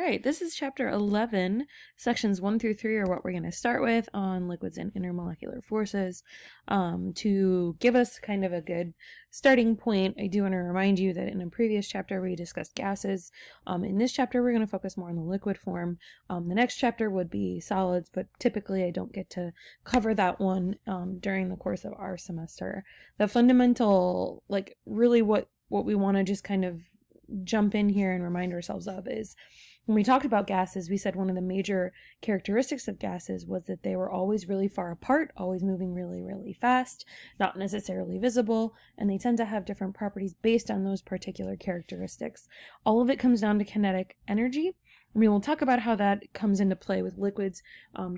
right, this is chapter 11. Sections 1 through 3 are what we're going to start with on liquids and intermolecular forces. To give us kind of a good starting point, I do want to remind you that in a previous chapter we discussed gases. In this chapter we're going to focus more on the liquid form. The next chapter would be solids, but typically I don't get to cover that one during the course of our semester. The fundamental, really what we want to just kind of jump in here and remind ourselves of is when we talked about gases, we said one of the major characteristics of gases was that they were always really far apart, always moving really, really fast, not necessarily visible, and they tend to have different properties based on those particular characteristics. All of it comes down to kinetic energy. We will talk about how that comes into play with liquids,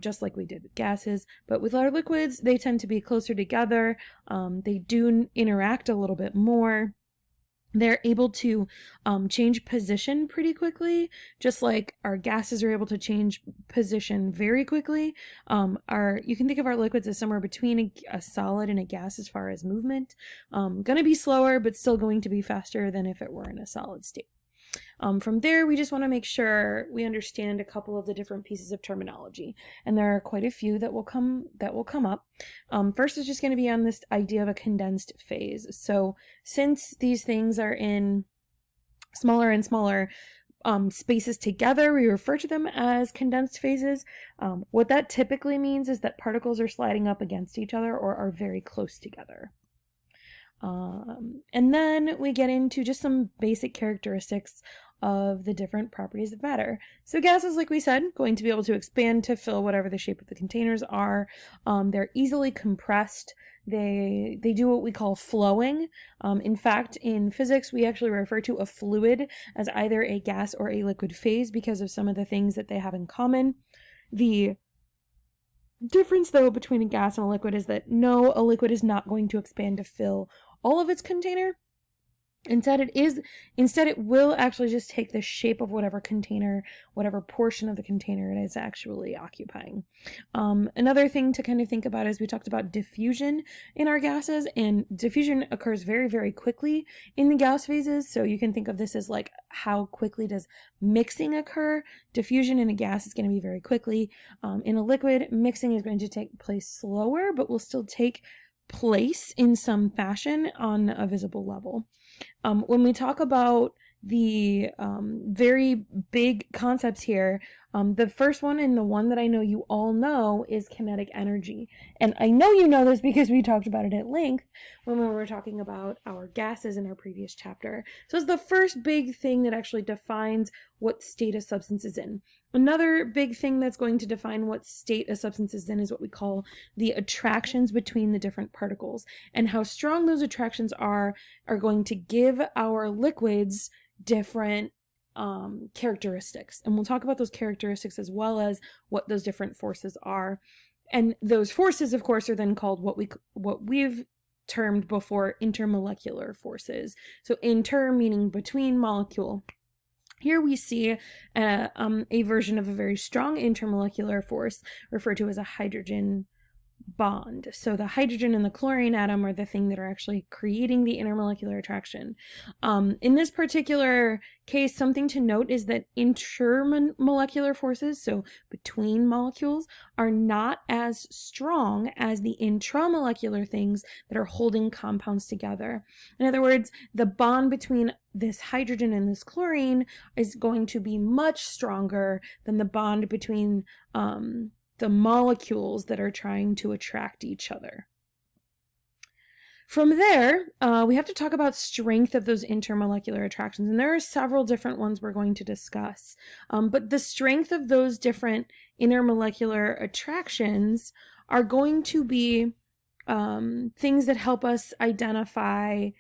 just like we did with gases. But with our liquids, they tend to be closer together. They do interact a little bit more. They're able to change position pretty quickly, just like our gases are able to change position very quickly. You can think of our liquids as somewhere between a solid and a gas as far as movement. Going to be slower, but still going to be faster than if it were in a solid state. From there, we just want to make sure we understand a couple of the different pieces of terminology, and there are quite a few that will come up. First is just going to be on this idea of a condensed phase. So since these things are in smaller and smaller spaces together, we refer to them as condensed phases. What that typically means is that particles are sliding up against each other or are very close together. And then we get into just some basic characteristics of the different properties of matter. So gases, like we said, going to be able to expand to fill whatever the shape of the containers are. They're easily compressed. They do what we call flowing. In fact, in physics, we actually refer to a fluid as either a gas or a liquid phase because of some of the things that they have in common. The difference, though, between a gas and a liquid is that no, a liquid is not going to expand to fill all of its container. Instead, it will actually just take the shape of whatever container, whatever portion of the container it is actually occupying. Another thing to kind of think about is we talked about diffusion in our gases, and diffusion occurs very, very quickly in the gas phases. So you can think of this as like how quickly does mixing occur. Diffusion in a gas is going to be very quickly. In a liquid, mixing is going to take place slower, but will still take place in some fashion on a visible level. When we talk about the very big concepts here, the first one and the one that I know you all know is kinetic energy. And I know you know this because we talked about it at length when we were talking about our gases in our previous chapter. So it's the first big thing that actually defines what state a substance is in. Another big thing that's going to define what state a substance is in is what we call the attractions between the different particles. And how strong those attractions are going to give our liquids different characteristics. And we'll talk about those characteristics as well as what those different forces are. And those forces, of course, are then called what we've termed before intermolecular forces. So inter meaning between molecule. Here we see a version of a very strong intermolecular force referred to as a hydrogen bond. So the hydrogen and the chlorine atom are the thing that are actually creating the intermolecular attraction. In this particular case, something to note is that intermolecular forces, so between molecules, are not as strong as the intramolecular things that are holding compounds together. In other words, the bond between this hydrogen and this chlorine is going to be much stronger than the bond between the molecules that are trying to attract each other. From there, we have to talk about strength of those intermolecular attractions, and there are several different ones we're going to discuss. But the strength of those different intermolecular attractions are going to be things that help us identify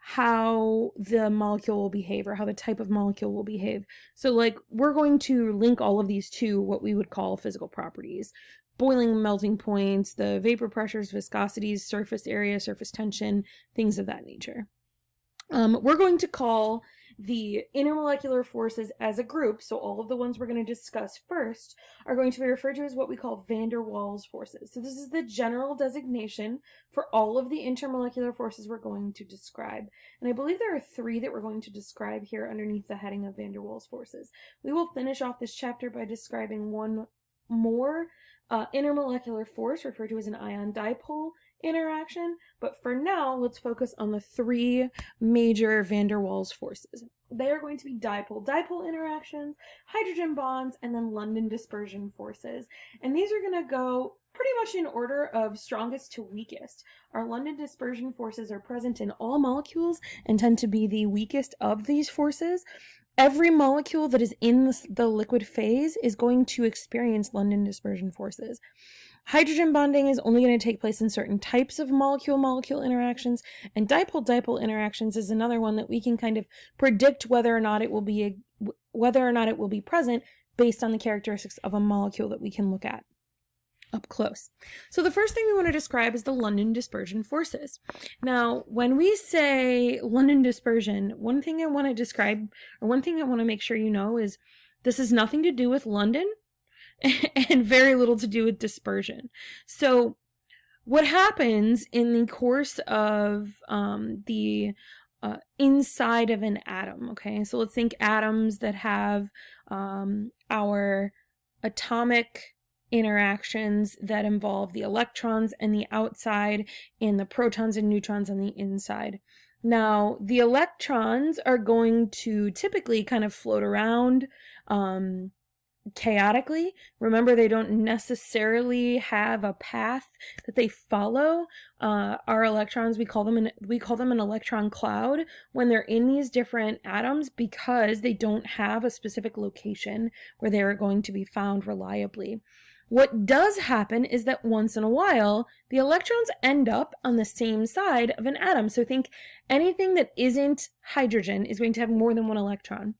how the molecule will behave or how the type of molecule will behave. So like we're going to link all of these to what we would call physical properties. Boiling, melting points, the vapor pressures, viscosities, surface area, surface tension, things of that nature. We're going to call the intermolecular forces as a group, so all of the ones we're going to discuss first, are going to be referred to as what we call van der Waals forces. So this is the general designation for all of the intermolecular forces we're going to describe. And I believe there are 3 that we're going to describe here underneath the heading of van der Waals forces. We will finish off this chapter by describing one more intermolecular force referred to as an ion dipole interaction, but for now let's focus on the 3 major van der Waals forces. They are going to be dipole-dipole interactions, hydrogen bonds, and then London dispersion forces. And these are going to go pretty much in order of strongest to weakest. Our London dispersion forces are present in all molecules and tend to be the weakest of these forces. Every molecule that is in the liquid phase is going to experience London dispersion forces. Hydrogen bonding is only going to take place in certain types of molecule-molecule interactions, and dipole-dipole interactions is another one that we can kind of predict whether or not it will be present based on the characteristics of a molecule that we can look at up close. So the first thing we want to describe is the London dispersion forces. Now, when we say London dispersion, one thing I want to make sure you know is this has nothing to do with London and very little to do with dispersion. So what happens in the course of the inside of an atom, okay? So let's think atoms that have our atomic interactions that involve the electrons and the outside and the protons and neutrons on the inside. Now, the electrons are going to typically kind of float around chaotically. Remember, they don't necessarily have a path that they follow. Our electrons, we call them an electron cloud when they're in these different atoms because they don't have a specific location where they are going to be found reliably. What does happen is that once in a while, the electrons end up on the same side of an atom. So think anything that isn't hydrogen is going to have more than one electron.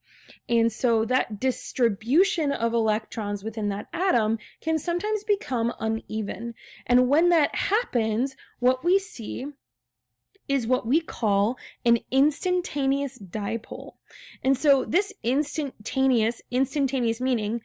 And so that distribution of electrons within that atom can sometimes become uneven. And when that happens, what we see is what we call an instantaneous dipole. And so this instantaneous meaning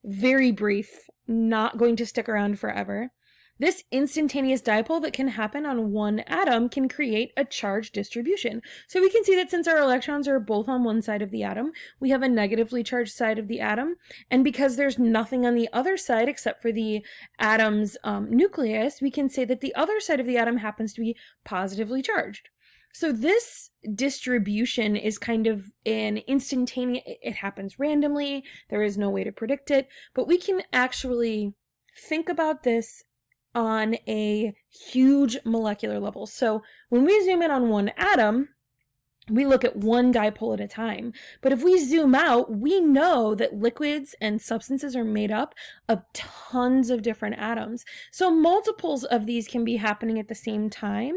very brief, not going to stick around forever. This instantaneous dipole that can happen on one atom can create a charge distribution. So we can see that since our electrons are both on one side of the atom, we have a negatively charged side of the atom. And because there's nothing on the other side except for the atom's nucleus, we can say that the other side of the atom happens to be positively charged. So this distribution is kind of an instantaneous, it happens randomly, there is no way to predict it, but we can actually think about this on a huge molecular level. So when we zoom in on one atom, we look at one dipole at a time. But if we zoom out, we know that liquids and substances are made up of tons of different atoms. So multiples of these can be happening at the same time.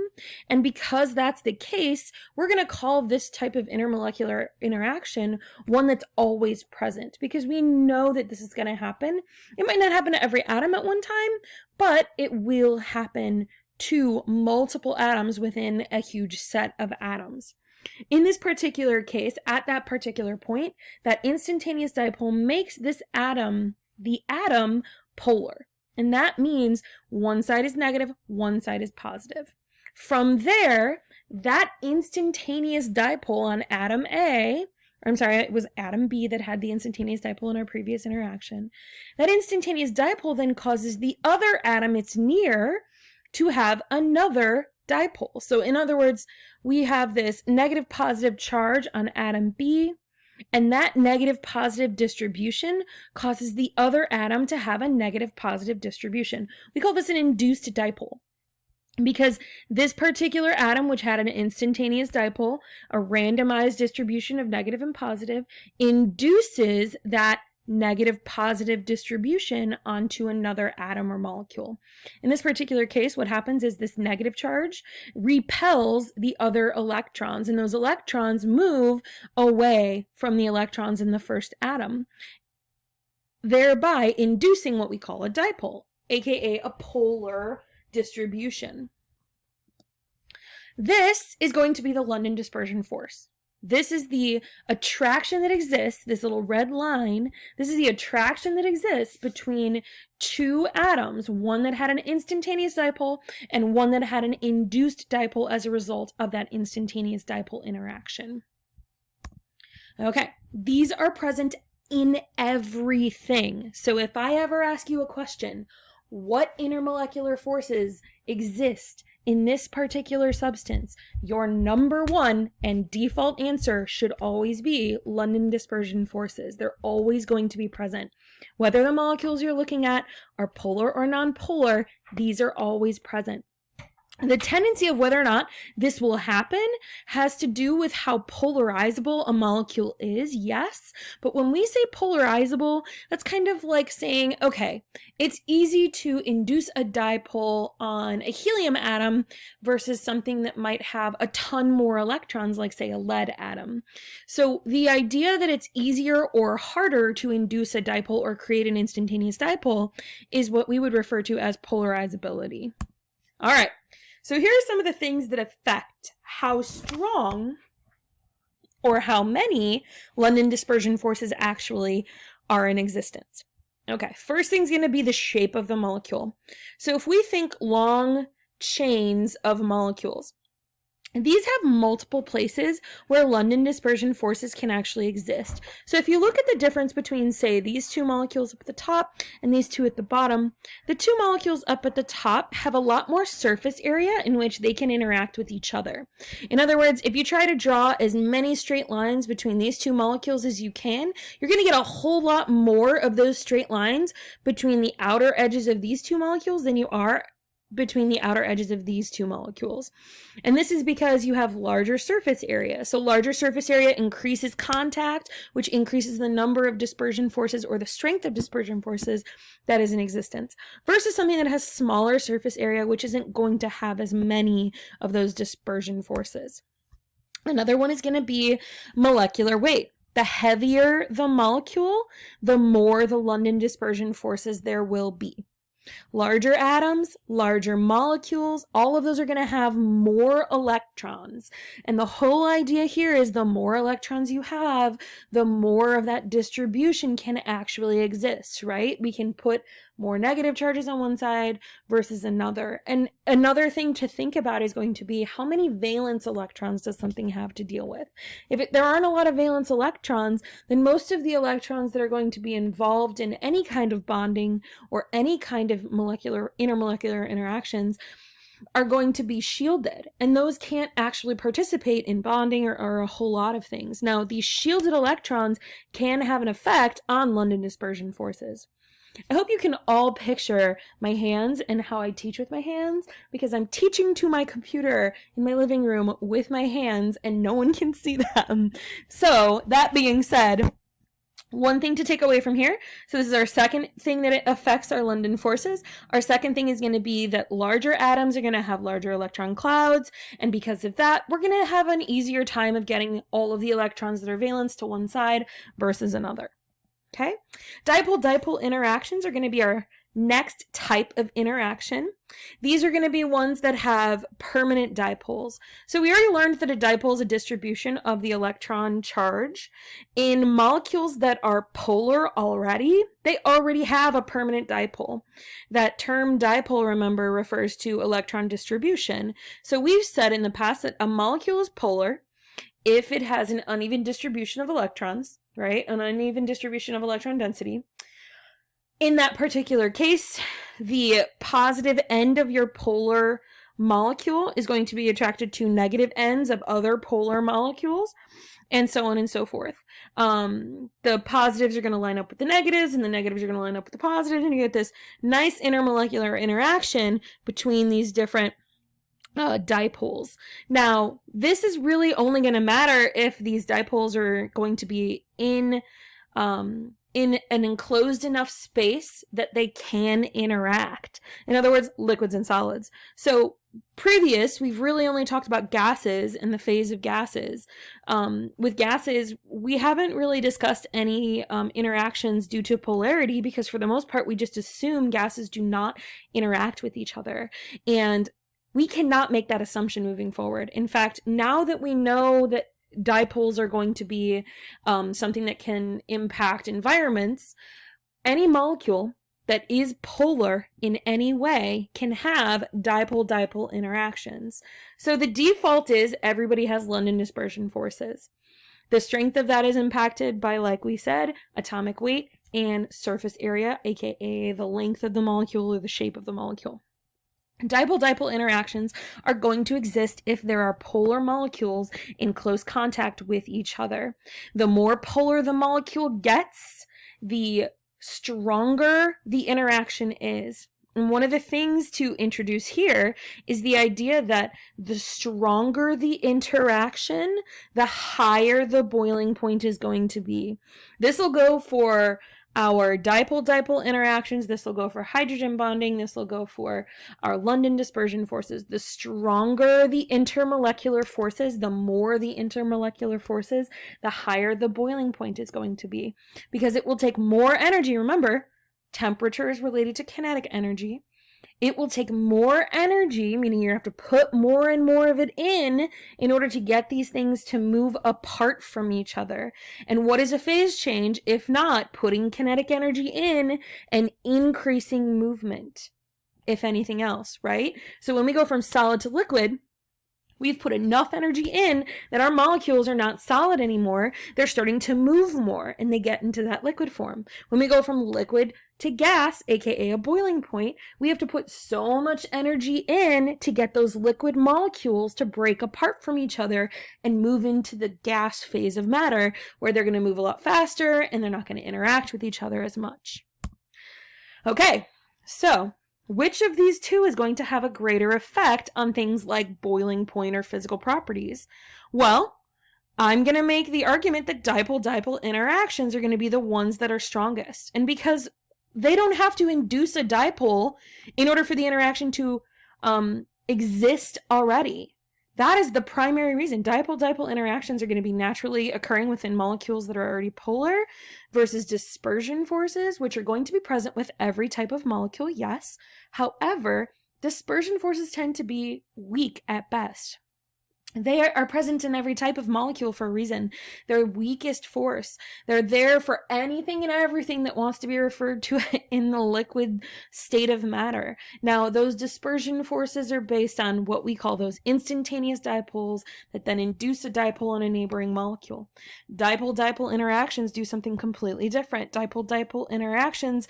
And because that's the case, we're going to call this type of intermolecular interaction one that's always present, because we know that this is going to happen. It might not happen to every atom at one time, but it will happen to multiple atoms within a huge set of atoms. In this particular case, at that particular point, that instantaneous dipole makes this atom, the atom, polar. And that means one side is negative, one side is positive. From there, that instantaneous dipole on atom A, it was atom B that had the instantaneous dipole in our previous interaction. That instantaneous dipole then causes the other atom it's near to have another dipole. So in other words, we have this negative positive charge on atom B, and that negative positive distribution causes the other atom to have a negative positive distribution. We call this an induced dipole, because this particular atom, which had an instantaneous dipole, a randomized distribution of negative and positive, induces that negative positive distribution onto another atom or molecule. In this particular case, what happens is this negative charge repels the other electrons, and those electrons move away from the electrons in the first atom, thereby inducing what we call a dipole, aka a polar distribution. This is going to be the London dispersion force. This is the attraction that exists, this little red line, this is the attraction that exists between two atoms, one that had an instantaneous dipole and one that had an induced dipole as a result of that instantaneous dipole interaction. Okay, these are present in everything. So if I ever ask you a question, what intermolecular forces exist in this particular substance, your number one and default answer should always be London dispersion forces. They're always going to be present. Whether the molecules you're looking at are polar or nonpolar, these are always present. The tendency of whether or not this will happen has to do with how polarizable a molecule is, yes. But when we say polarizable, that's kind of like saying, okay, it's easy to induce a dipole on a helium atom versus something that might have a ton more electrons, like say a lead atom. So the idea that it's easier or harder to induce a dipole or create an instantaneous dipole is what we would refer to as polarizability. All right. So here are some of the things that affect how strong or how many London dispersion forces actually are in existence. Okay, first thing's going to be the shape of the molecule. So if we think long chains of molecules, these have multiple places where London dispersion forces can actually exist. So if you look at the difference between, say, these two molecules up at the top and these two at the bottom, the two molecules up at the top have a lot more surface area in which they can interact with each other. In other words, if you try to draw as many straight lines between these two molecules as you can, you're going to get a whole lot more of those straight lines between the outer edges of these two molecules than you are between the outer edges of these two molecules. And this is because you have larger surface area. So larger surface area increases contact, which increases the number of dispersion forces or the strength of dispersion forces that is in existence, versus something that has smaller surface area, which isn't going to have as many of those dispersion forces. Another one is going to be molecular weight. The heavier the molecule, the more the London dispersion forces there will be. Larger atoms, larger molecules, all of those are going to have more electrons. And the whole idea here is the more electrons you have, the more of that distribution can actually exist, right? We can put more negative charges on one side versus another. And another thing to think about is going to be how many valence electrons does something have to deal with? If there aren't a lot of valence electrons, then most of the electrons that are going to be involved in any kind of bonding or any kind of intermolecular interactions are going to be shielded, and those can't actually participate in bonding or a whole lot of things. Now, these shielded electrons can have an effect on London dispersion forces. I hope you can all picture my hands and how I teach with my hands, because I'm teaching to my computer in my living room with my hands and no one can see them. So that being said, one thing to take away from here, so this is our second thing that it affects our London forces. Our second thing is going to be that larger atoms are going to have larger electron clouds, and because of that, we're going to have an easier time of getting all of the electrons that are valence to one side versus another. Okay, dipole-dipole interactions are going to be our next type of interaction. These are going to be ones that have permanent dipoles. So we already learned that a dipole is a distribution of the electron charge. In molecules that are polar already, they already have a permanent dipole. That term dipole, remember, refers to electron distribution. So we've said in the past that a molecule is polar if it has an uneven distribution of electrons, right? An uneven distribution of electron density. In that particular case, the positive end of your polar molecule is going to be attracted to negative ends of other polar molecules, and so on and so forth. The positives are going to line up with the negatives, and the negatives are going to line up with the positives, and you get this nice intermolecular interaction between these different dipoles. Now, this is really only going to matter if these dipoles are going to be in an enclosed enough space that they can interact. In other words, liquids and solids. So we've really only talked about gases and the phase of gases. With gases, we haven't really discussed any interactions due to polarity, because for the most part, we just assume gases do not interact with each other. And we cannot make that assumption moving forward. In fact, now that we know that dipoles are going to be something that can impact environments, any molecule that is polar in any way can have dipole-dipole interactions. So the default is everybody has London dispersion forces. The strength of that is impacted by, like we said, atomic weight and surface area, aka the length of the molecule or the shape of the molecule. Dipole-dipole interactions are going to exist if there are polar molecules in close contact with each other. The more polar the molecule gets, the stronger the interaction is. And one of the things to introduce here is the idea that the stronger the interaction, the higher the boiling point is going to be. This will go for our dipole-dipole interactions. This will go for hydrogen bonding. This will go for our London dispersion forces. The stronger the intermolecular forces, the more the intermolecular forces, the higher the boiling point is going to be, because it will take more energy. Remember, temperature is related to kinetic energy. It will take more energy, meaning you have to put more and more of it in order to get these things to move apart from each other. And what is a phase change if not putting kinetic energy in and increasing movement, if anything else, right? So when we go from solid to liquid, we've put enough energy in that our molecules are not solid anymore. They're starting to move more and they get into that liquid form. When we go from liquid to gas, aka a boiling point, we have to put so much energy in to get those liquid molecules to break apart from each other and move into the gas phase of matter, where they're going to move a lot faster and they're not going to interact with each other as much. Okay, so which of these two is going to have a greater effect on things like boiling point or physical properties? Well, I'm going to make the argument that dipole-dipole interactions are going to be the ones that are strongest. And because they don't have to induce a dipole in order for the interaction to exist already. That is the primary reason. Dipole-dipole interactions are going to be naturally occurring within molecules that are already polar versus dispersion forces, which are going to be present with every type of molecule, yes. However, dispersion forces tend to be weak at best. They are present in every type of molecule for a reason. They're weakest force. They're there for anything and everything that wants to be referred to in the liquid state of matter. Now, those dispersion forces are based on what we call those instantaneous dipoles that then induce a dipole on a neighboring molecule. Dipole-dipole interactions do something completely different. Dipole-dipole interactions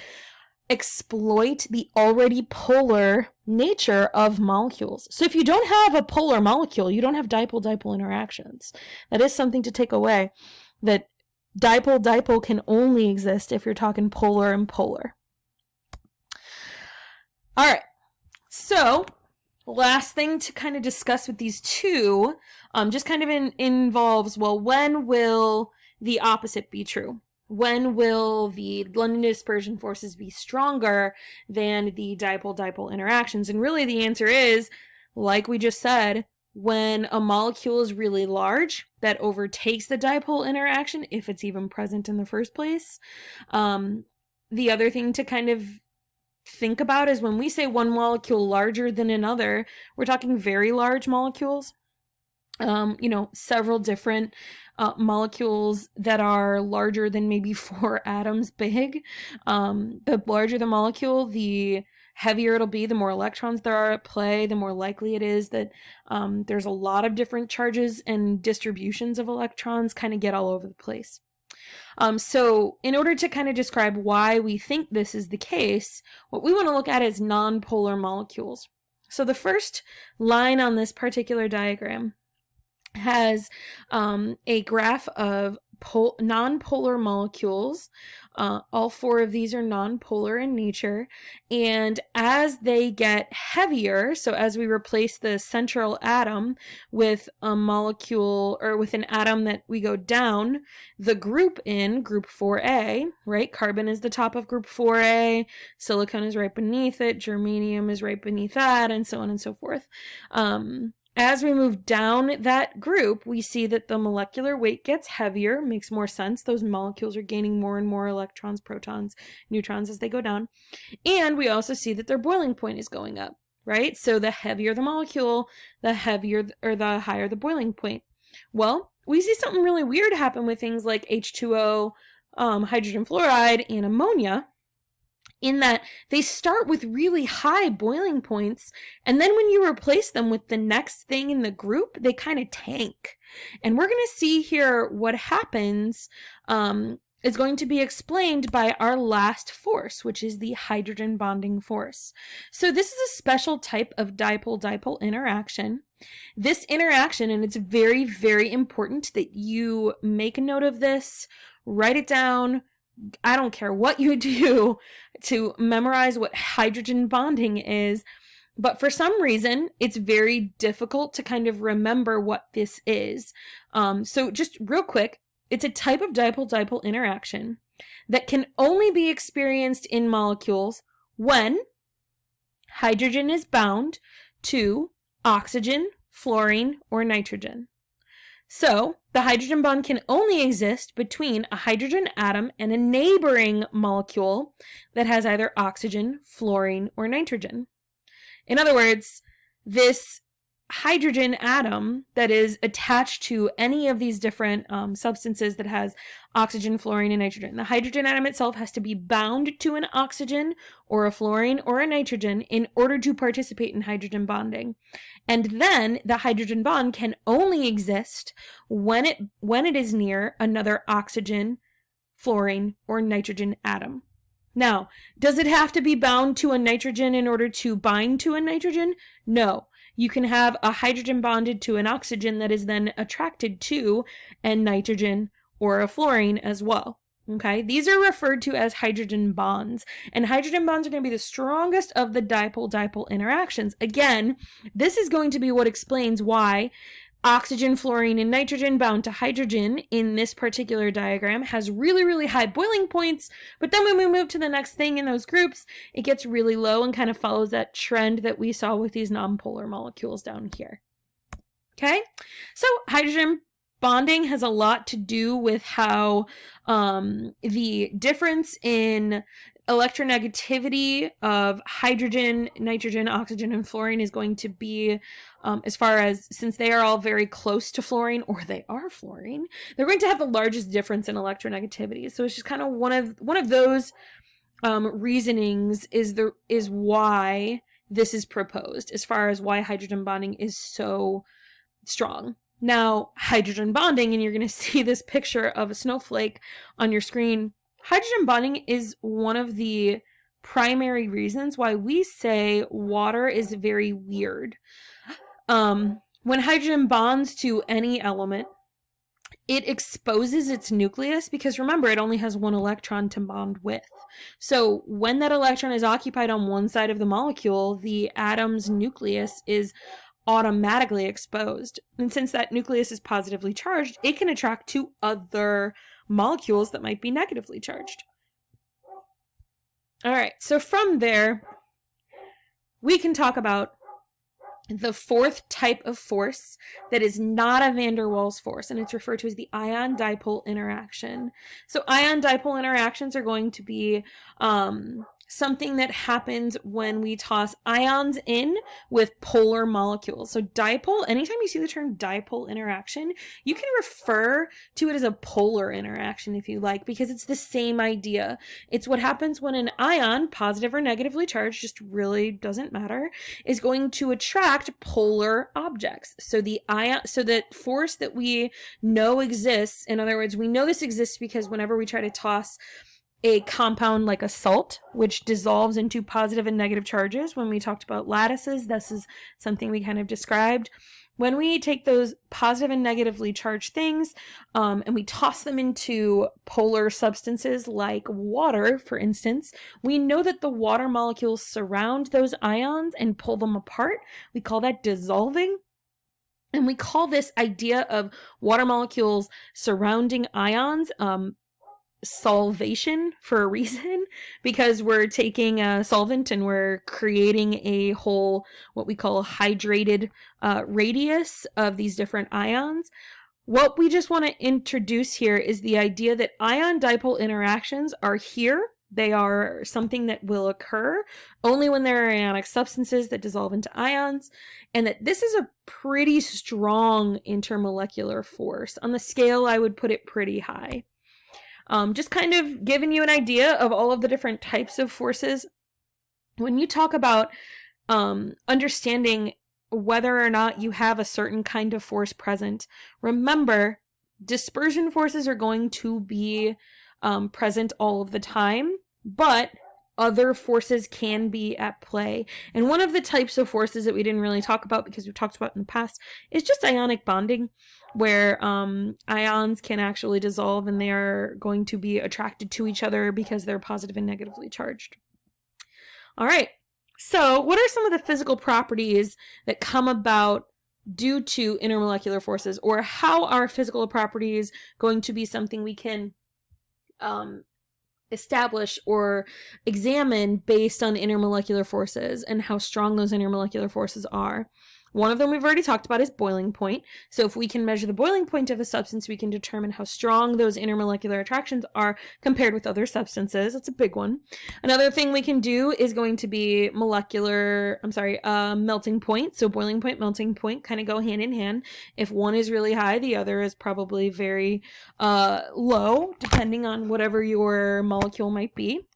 exploit the already polar nature of molecules. So if you don't have a polar molecule, you don't have dipole-dipole interactions. That is something to take away, that dipole-dipole can only exist if you're talking polar and polar. All right, so last thing to kind of discuss with these two just kind of involves, well, when will the opposite be true? When will the London dispersion forces be stronger than the dipole-dipole interactions? And really the answer is, like we just said, when a molecule is really large that overtakes the dipole interaction, if it's even present in the first place. The other thing to kind of think about is when we say one molecule larger than another, we're talking very large molecules. Several different molecules that are larger than maybe 4 atoms big. The larger the molecule, the heavier it'll be, the more electrons there are at play, the more likely it is that there's a lot of different charges and distributions of electrons kind of get all over the place. So in order to kind of describe why we think this is the case, what we want to look at is nonpolar molecules. So the first line on this particular diagram has a graph of nonpolar molecules. All 4 of these are nonpolar in nature, and as they get heavier, so as we replace the central atom with a molecule or with an atom that we go down the group in, group 4A, right? Carbon is the top of group 4A, silicon is right beneath it, germanium is right beneath that, and so on and so forth. As we move down that group, we see that the molecular weight gets heavier. Makes more sense. Those molecules are gaining more and more electrons, protons, neutrons as they go down. And we also see that their boiling point is going up, right? So the heavier the molecule, the higher the boiling point. Well, we see something really weird happen with things like H2O, hydrogen fluoride, and ammonia, in that they start with really high boiling points, and then when you replace them with the next thing in the group, they kind of tank. And we're going to see here what happens is going to be explained by our last force, which is the hydrogen bonding force. So this is a special type of dipole-dipole interaction. This interaction, and it's very, very important that you make a note of this, write it down. I don't care what you do to memorize what hydrogen bonding is, but for some reason, it's very difficult to kind of remember what this is. So just real quick, it's a type of dipole-dipole interaction that can only be experienced in molecules when hydrogen is bound to oxygen, fluorine, or nitrogen. So the hydrogen bond can only exist between a hydrogen atom and a neighboring molecule that has either oxygen, fluorine, or nitrogen. In other words, this hydrogen atom that is attached to any of these different substances that has oxygen, fluorine, and nitrogen. The hydrogen atom itself has to be bound to an oxygen or a fluorine or a nitrogen in order to participate in hydrogen bonding. And then the hydrogen bond can only exist when it is near another oxygen, fluorine, or nitrogen atom. Now, does it have to be bound to a nitrogen in order to bind to a nitrogen? No. You can have a hydrogen bonded to an oxygen that is then attracted to a nitrogen or a fluorine as well. Okay, these are referred to as hydrogen bonds, and hydrogen bonds are going to be the strongest of the dipole-dipole interactions. Again, this is going to be what explains why oxygen, fluorine, and nitrogen bound to hydrogen in this particular diagram has really, really high boiling points, but then when we move to the next thing in those groups, it gets really low and kind of follows that trend that we saw with these nonpolar molecules down here. Okay, so hydrogen bonding has a lot to do with how the difference in electronegativity of hydrogen, nitrogen, oxygen, and fluorine is going to be, as far as, since they are all very close to fluorine, or they are fluorine, they're going to have the largest difference in electronegativity. So it's just kind of one of those reasonings is why this is proposed, as far as why hydrogen bonding is so strong. Now, hydrogen bonding, and you're going to see this picture of a snowflake on your screen. Hydrogen bonding is one of the primary reasons why we say water is very weird. When hydrogen bonds to any element, it exposes its nucleus because remember, it only has one electron to bond with. So when that electron is occupied on one side of the molecule, the atom's nucleus is automatically exposed. And since that nucleus is positively charged, it can attract to other molecules that might be negatively charged. All right, so from there, we can talk about the fourth type of force that is not a van der Waals force, and it's referred to as the ion-dipole interaction. So ion-dipole interactions are going to be something that happens when we toss ions in with polar molecules. So dipole, anytime you see the term dipole interaction, you can refer to it as a polar interaction if you like, because it's the same idea. It's what happens when an ion, positive or negatively charged, just really doesn't matter, is going to attract polar objects. So the force that we know exists, in other words, we know this exists because whenever we try to toss a compound like a salt, which dissolves into positive and negative charges. When we talked about lattices, this is something we kind of described. When we take those positive and negatively charged things and we toss them into polar substances like water, for instance, we know that the water molecules surround those ions and pull them apart. We call that dissolving. And we call this idea of water molecules surrounding ions solvation for a reason, because we're taking a solvent and we're creating a whole, what we call hydrated radius of these different ions. What we just want to introduce here is the idea that ion-dipole interactions are here They are something that will occur only when there are ionic substances that dissolve into ions, and that this is a pretty strong intermolecular force. On the scale, I would put it pretty high. Just kind of giving you an idea of all of the different types of forces. When you talk about understanding whether or not you have a certain kind of force present, remember, dispersion forces are going to be present all of the time, but other forces can be at play. And one of the types of forces that we didn't really talk about, because we've talked about in the past, is just ionic bonding, where ions can actually dissolve and they are going to be attracted to each other because they're positive and negatively charged. All right, so what are some of the physical properties that come about due to intermolecular forces, or how are physical properties going to be something we can establish or examine based on intermolecular forces and how strong those intermolecular forces are? One of them we've already talked about is boiling point. So if we can measure the boiling point of a substance, we can determine how strong those intermolecular attractions are compared with other substances. That's a big one. Another thing we can do is going to be melting point. So boiling point, melting point kind of go hand in hand. If one is really high, the other is probably very low, depending on whatever your molecule might be.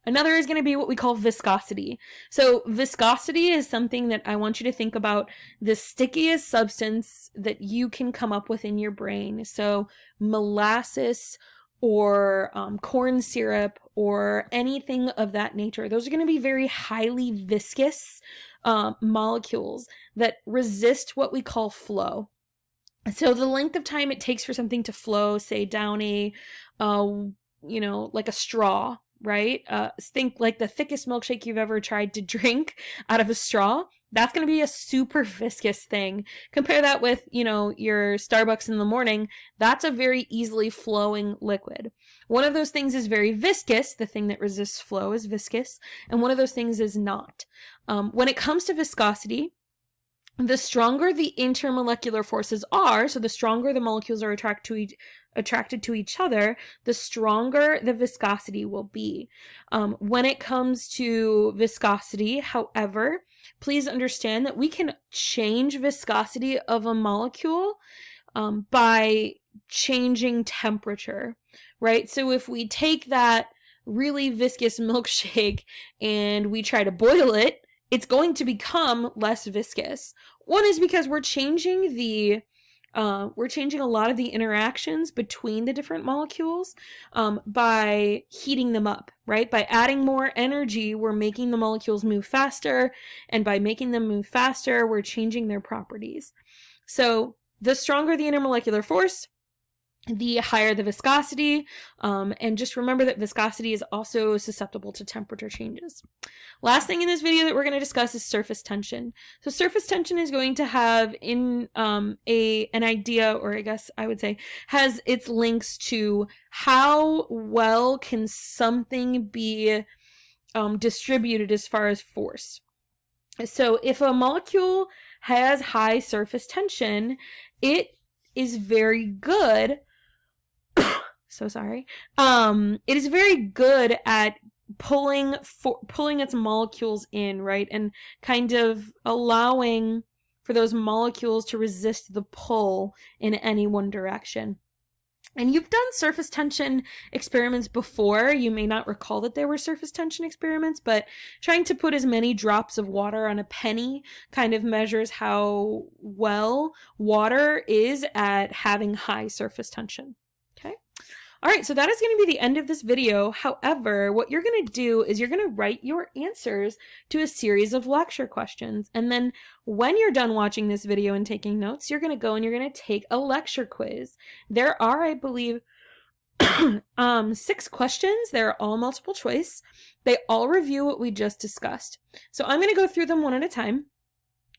Another is going to be what we call viscosity. So viscosity is something that I want you to think about the stickiest substance that you can come up with in your brain. So molasses or corn syrup or anything of that nature. Those are going to be very highly viscous molecules that resist what we call flow. So the length of time it takes for something to flow, say down like a straw, right? Think like the thickest milkshake you've ever tried to drink out of a straw. That's going to be a super viscous thing. Compare that with, your Starbucks in the morning. That's a very easily flowing liquid. One of those things is very viscous. The thing that resists flow is viscous. And one of those things is not. When it comes to viscosity, the stronger the intermolecular forces are, so the stronger the molecules are attracted to each other, the stronger the viscosity will be. When it comes to viscosity, however, please understand that we can change viscosity of a molecule by changing temperature, right? So if we take that really viscous milkshake and we try to boil it, it's going to become less viscous. One is because we're changing a lot of the interactions between the different molecules by heating them up, right? By adding more energy, we're making the molecules move faster, and by making them move faster, we're changing their properties. So the stronger the intermolecular force, the higher the viscosity, and just remember that viscosity is also susceptible to temperature changes. Last thing in this video that we're going to discuss is surface tension. So surface tension is going to have an idea, or I guess I would say, has its links to how well can something be distributed as far as force. So if a molecule has high surface tension, it is very good. So sorry. It is very good at pulling its molecules in, right? And kind of allowing for those molecules to resist the pull in any one direction. And you've done surface tension experiments before. You may not recall that there were surface tension experiments, but trying to put as many drops of water on a penny kind of measures how well water is at having high surface tension. Okay. All right, so that is going to be the end of this video. However, what you're going to do is you're going to write your answers to a series of lecture questions. And then when you're done watching this video and taking notes, you're going to go and you're going to take a lecture quiz. There are, I believe, 6 questions. They're all multiple choice. They all review what we just discussed. So I'm going to go through them one at a time.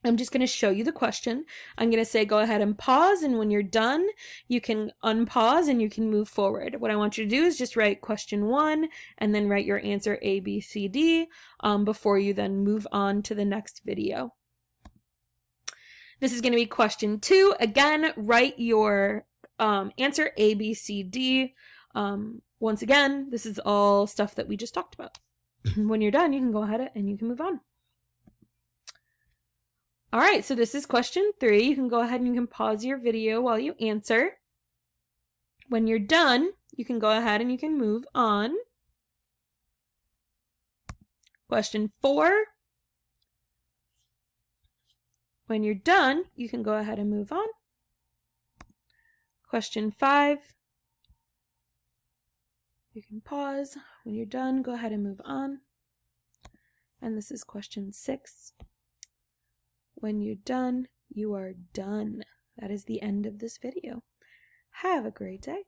I'm just going to show you the question. I'm going to say go ahead and pause, and when you're done, you can unpause and you can move forward. What I want you to do is just write question 1 and then write your answer A, B, C, D before you then move on to the next video. This is going to be question 2. Again, write your answer A, B, C, D Once again, this is all stuff that we just talked about. When you're done, you can go ahead and you can move on. All right, so this is question 3. You can go ahead and you can pause your video while you answer. When you're done, you can go ahead and you can move on. Question 4. When you're done, you can go ahead and move on. Question 5. You can pause. When you're done, go ahead and move on. And this is question 6. When you're done, you are done. That is the end of this video. Have a great day.